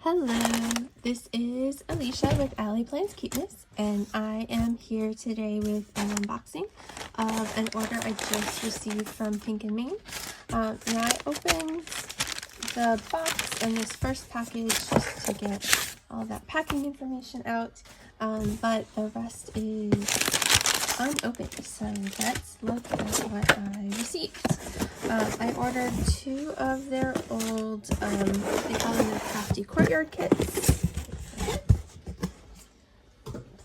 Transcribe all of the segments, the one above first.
Hello, this is Alicia with Ali.plans.cuteness, and I am here today with an unboxing of an order I just received from Pink and Main. Now I opened the box and this first package just to get all that packing information out, but the rest is unopened, so let's look at what I received. I ordered 2 of their old, they call them the Crafty Courtyard kits,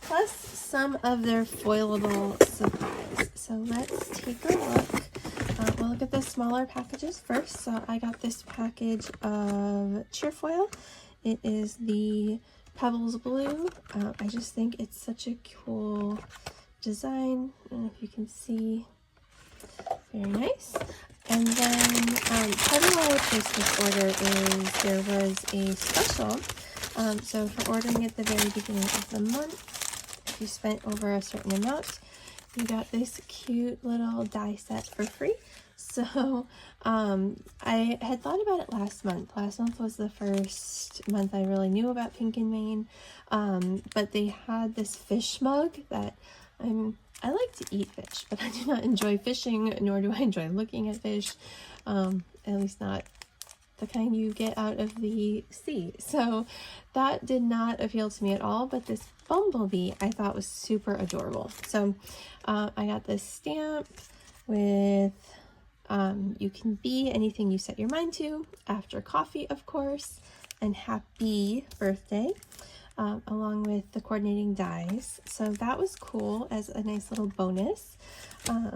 plus some of their foilable supplies. So let's take a look. We'll look at the smaller packages first. So I got this package of cheer foil. It is the Pebbles Blue. I just think it's such a cool design. I don't know if you can see. Very nice. And then part of why I placed this order is there was a special. So for ordering at the very beginning of the month, if you spent over a certain amount, you got this cute little die set for free. So I had thought about it last month. Last month was the first month I really knew about Pink and Main, but they had this fish mug that I like to eat fish, but I do not enjoy fishing, nor do I enjoy looking at fish, at least not the kind you get out of the sea. So that did not appeal to me at all, but this bumblebee I thought was super adorable. So I got this stamp with you can be anything you set your mind to, after coffee of course, and happy birthday. Along with the coordinating dies. So that was cool as a nice little bonus. I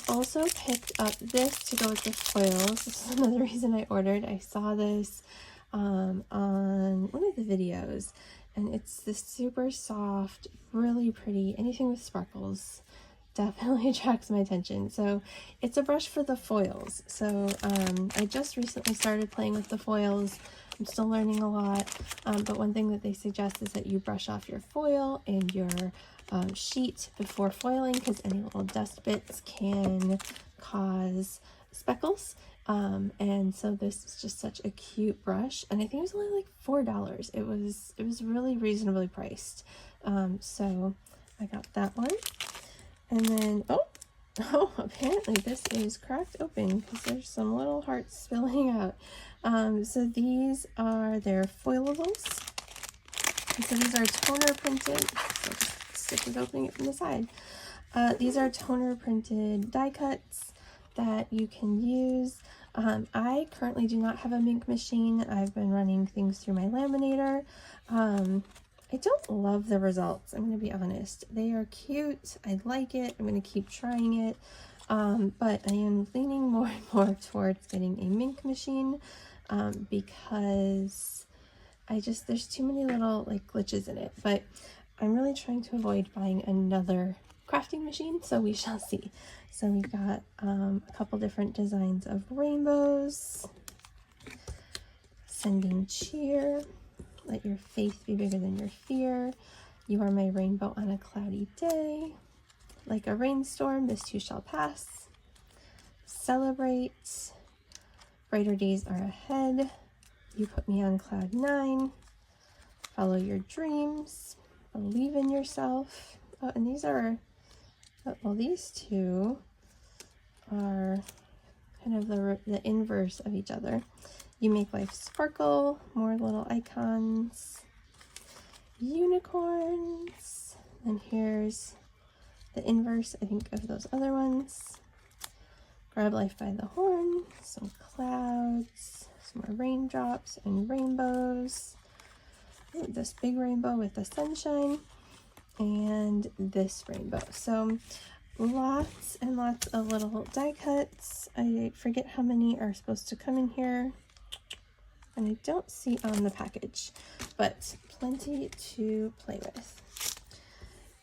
also picked up this to go with the foils. This is another reason I ordered. I saw this on one of the videos, and it's this super soft, really pretty, anything with sparkles definitely attracts my attention. So it's a brush for the foils. So I just recently started playing with the foils. I'm still learning a lot, but one thing that they suggest is that you brush off your foil and your sheet before foiling, because any little dust bits can cause speckles. And so this is just such a cute brush, and I think it was only like $4. It was really reasonably priced. So I got that one. And then apparently this is cracked open because there's some little hearts spilling out. So these are their Foilables. And so these are toner printed. So just stick with opening it from the side. These are toner printed die cuts that you can use. I currently do not have a Mink machine. I've been running things through my laminator. I don't love the results, I'm going to be honest. They are cute. I like it. I'm going to keep trying it. But I am leaning more and more towards getting a Mink machine because there's too many little like glitches in it. But I'm really trying to avoid buying another crafting machine, so we shall see. So we've got a couple different designs of rainbows. Sending cheer. Let your faith be bigger than your fear. You are my rainbow on a cloudy day. Like a rainstorm, this too shall pass. Celebrate. Brighter days are ahead. You put me on cloud 9. Follow your dreams. Believe in yourself. Oh, and these are, well, these two are kind of the inverse of each other. You make life sparkle, more little icons, unicorns, and here's the inverse, I think, of those other ones. Grab life by the horn, some clouds, some more raindrops and rainbows. Ooh, this big rainbow with the sunshine, and this rainbow. So lots and lots of little die cuts. I forget how many are supposed to come in here. And I don't see on the package, but plenty to play with.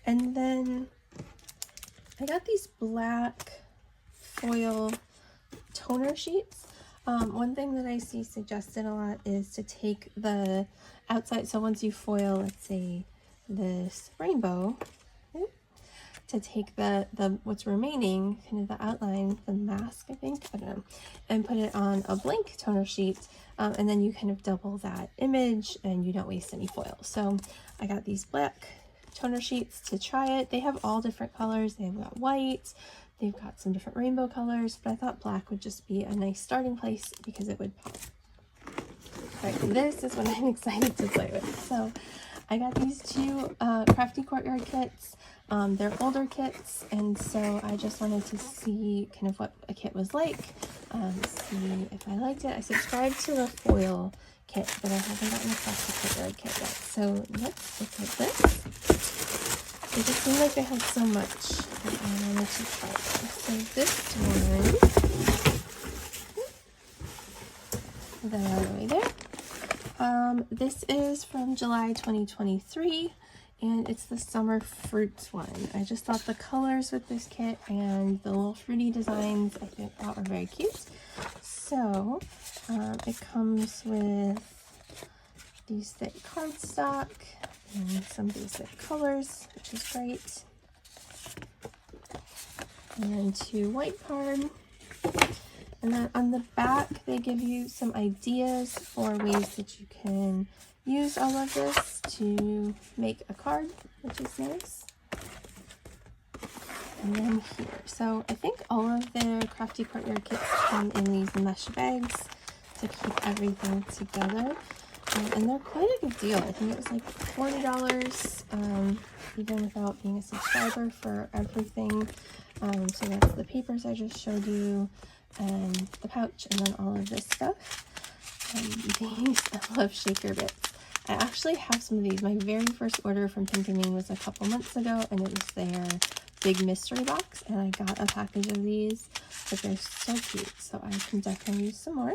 And then I got these black foil toner sheets. One thing that I see suggested a lot is to take the outside, so once you foil, let's say this rainbow, to take the what's remaining, kind of the outline, the mask, I think, I don't know, and put it on a blank toner sheet, and then you kind of double that image and you don't waste any foil. So I got these black toner sheets to try it. They have all different colors. They've got white, they've got some different rainbow colors, but I thought black would just be a nice starting place because it would pop. All right, this is what I'm excited to play with. So I got these two Crafty Courtyard kits. They're older kits, and so I just wanted to see kind of what a kit was like, see if I liked it. I subscribed to the foil kit, but I haven't gotten the Crafty Courtyard kit yet. So let's look at this. It just seemed like they had so much that I wanted to try them. So this one, they're all the way there. This is from July 2023, and it's the summer fruits one. I just thought the colors with this kit and the little fruity designs I thought were very cute. So it comes with these thick cardstock and some basic colors, which is great, and then 2 white card. And then on the back, they give you some ideas for ways that you can use all of this to make a card, which is nice. And then here, so I think all of their Crafty Courtyard kits come in these mesh bags to keep everything together. And they're quite a good deal. I think it was like $40, even without being a subscriber, for everything. So that's the papers I just showed you, and the pouch, and then all of this stuff. These, I love shaker bits. I actually have some of these. My very first order from Pinkaming was a couple months ago, and it was their big mystery box, and I got a package of these, but they're so cute, so I can definitely use some more.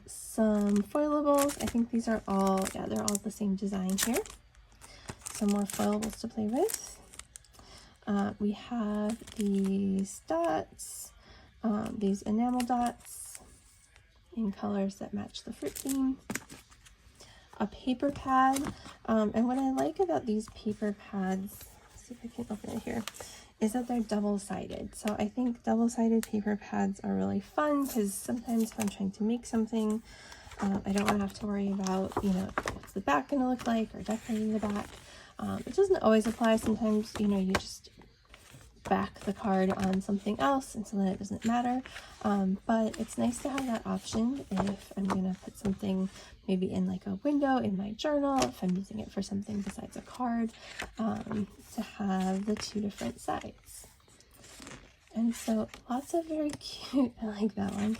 Some Foilables. I think these are all, yeah, they're all the same design here. Some more Foilables to play with. We have these dots, these enamel dots in colors that match the fruit theme. A paper pad, and what I like about these paper pads, let's see if I can open it here, is that they're double-sided. So I think double-sided paper pads are really fun because sometimes if I'm trying to make something, I don't want to have to worry about, you know, what's the back going to look like, or decorating the back. It doesn't always apply. Sometimes, you know, you just back the card on something else, and so then it doesn't matter. But it's nice to have that option if I'm going to put something maybe in like a window in my journal, if I'm using it for something besides a card, to have the 2 different sides. And so lots of very cute, I like that one,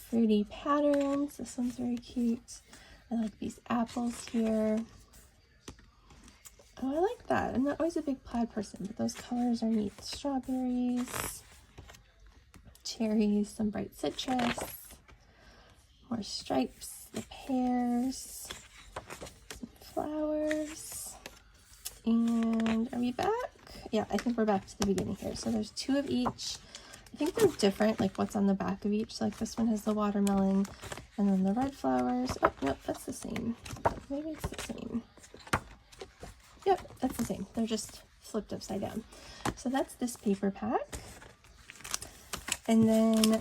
fruity patterns. This one's very cute. I like these apples here. Oh, I like that. I'm not always a big plaid person, but those colors are neat. Strawberries, cherries, some bright citrus, more stripes, the pears, some flowers. And are we back? Yeah, I think we're back to the beginning here. So there's 2 of each. I think they're different, like what's on the back of each. So like this one has the watermelon, and then the red flowers. Oh, no, that's the same. Maybe it's the same. Yep, that's the same. They're just flipped upside down. So that's this paper pack. And then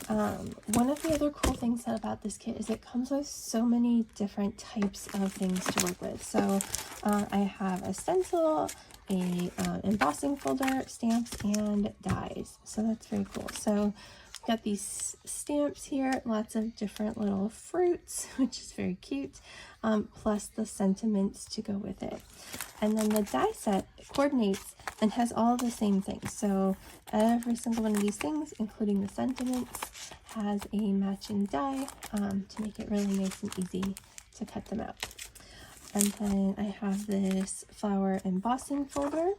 one of the other cool things about this kit is it comes with so many different types of things to work with. So I have a stencil, a embossing folder, stamps, and dies. So that's very cool. So I've got these stamps here, lots of different little fruits, which is very cute, plus the sentiments to go with it. And then the die set coordinates and has all the same things. So every single one of these things, including the sentiments, has a matching die to make it really nice and easy to cut them out. And then I have this flower embossing folder,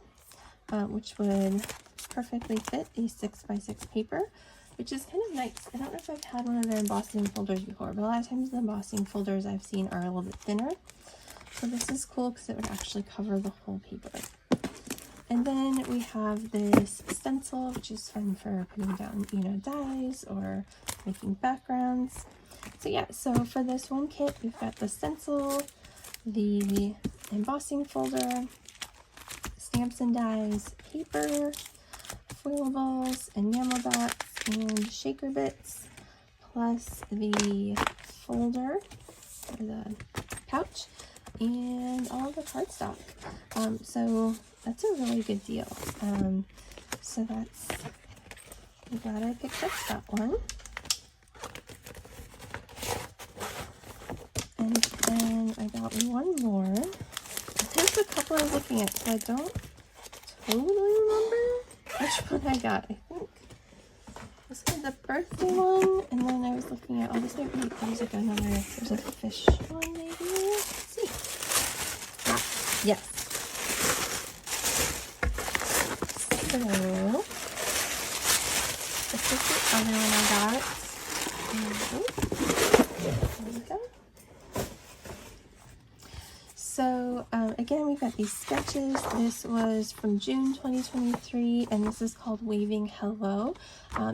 which would perfectly fit a 6x6 paper, which is kind of nice. I don't know if I've had one of their embossing folders before, but a lot of times the embossing folders I've seen are a little bit thinner. So this is cool because it would actually cover the whole paper. And then we have this stencil, which is fun for putting down, you know, dies or making backgrounds. So yeah, so for this one kit, we've got the stencil, the embossing folder, stamps and dies, paper, foilables, enamel dots, and shaker bits, plus the folder or the pouch and all of the cardstock. So that's a really good deal. So that's, I'm glad I picked up that one. And then I got one more. There's a couple I was looking at, so I don't totally remember which one I got. I think this was the birthday one, and then I was looking at, oh, this might be, there's like another, there's a fish one maybe. Let's see. Ah, yes. So, this is the other one I got. There we go. So again, we've got these sketches. This was from June 2023, and this is called Waving Hello.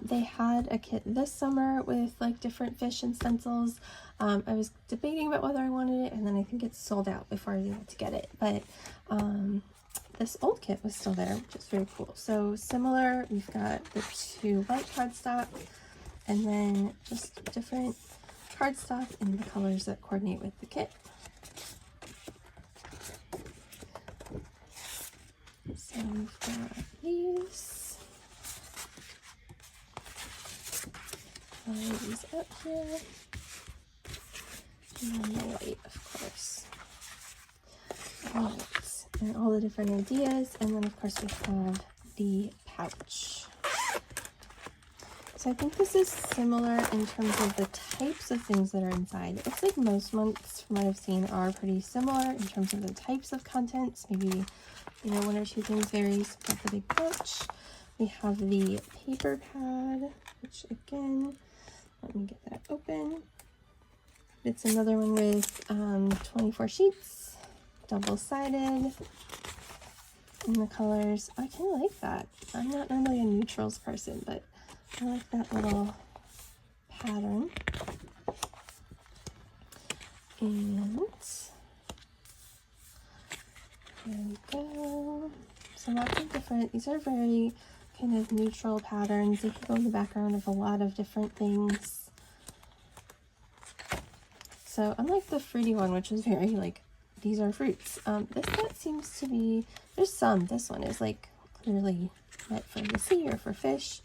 They had a kit this summer with like different fish and stencils. I was debating about whether I wanted it, and then I think it's sold out before I was able to get it. But this old kit was still there, which is very cool. So similar, we've got the 2 white cardstock, and then just different cardstock in the colors that coordinate with the kit. So we've got these. These up here. And then the white, of course. Alright, and all the different ideas. And then of course we have the pouch. So I think this is similar in terms of the types of things that are inside. It looks like most months from what I've seen are pretty similar in terms of the types of contents. Maybe, you know, 1 or 2 things varies. We've got the big pouch. We have the paper pad, which again, let me get that open. It's another one with 24 sheets, double-sided, in the colors. I kind of like that. I'm not normally a neutrals person, but I like that little pattern. And there we go. So lots of different, these are very kind of neutral patterns. They can go in the background of a lot of different things. So unlike the fruity one, which is very like, these are fruits. This set seems to be, there's some, this one is like clearly meant for the sea or for fish.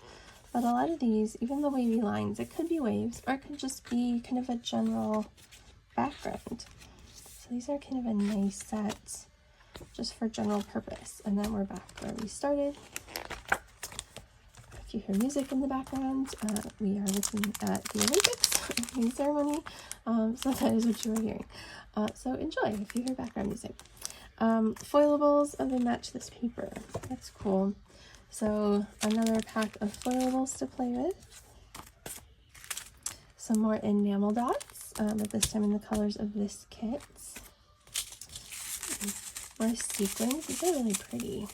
But a lot of these, even the wavy lines, it could be waves or it could just be kind of a general background. So these are kind of a nice set just for general purpose. And then we're back where we started. If you hear music in the background, we are looking at the Olympics ceremony. So that is what you are hearing. So enjoy if you hear background music. Foilables of the match this paper. That's cool. So another pack of foilables to play with. Some more enamel dots, but this time in the colors of this kit. More sequins. These are really pretty.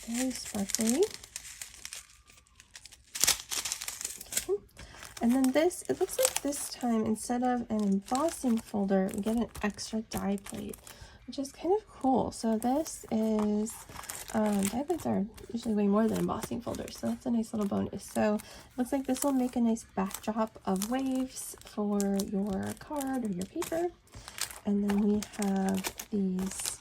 Very sparkly. Okay. And then this, it looks like this time instead of an embossing folder, we get an extra die plate, which is kind of cool. So this is, die plates are usually way more than embossing folders, so that's a nice little bonus. So it looks like this will make a nice backdrop of waves for your card or your paper. And then we have these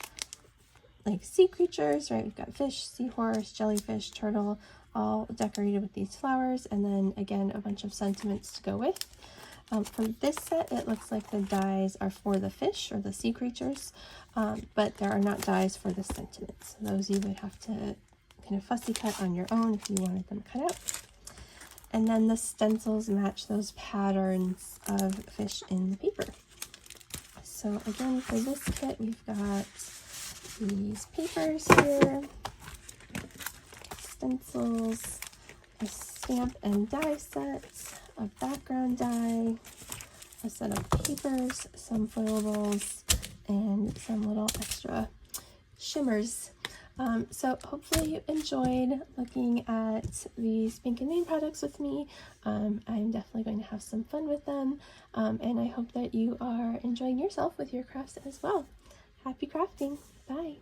like sea creatures, right? We've got fish, seahorse, jellyfish, turtle, all decorated with these flowers. And then again, a bunch of sentiments to go with. For this set, it looks like the dies are for the fish or the sea creatures, but there are not dies for the sentiments. Those you would have to kind of fussy cut on your own if you wanted them cut out. And then the stencils match those patterns of fish in the paper. So again, for this kit, we've got these papers here, stencils, a stamp and die set, a background die, a set of papers, some foilables, and some little extra shimmers. So hopefully you enjoyed looking at these Pink and Main products with me. I'm definitely going to have some fun with them, and I hope that you are enjoying yourself with your crafts as well. Happy crafting! Bye!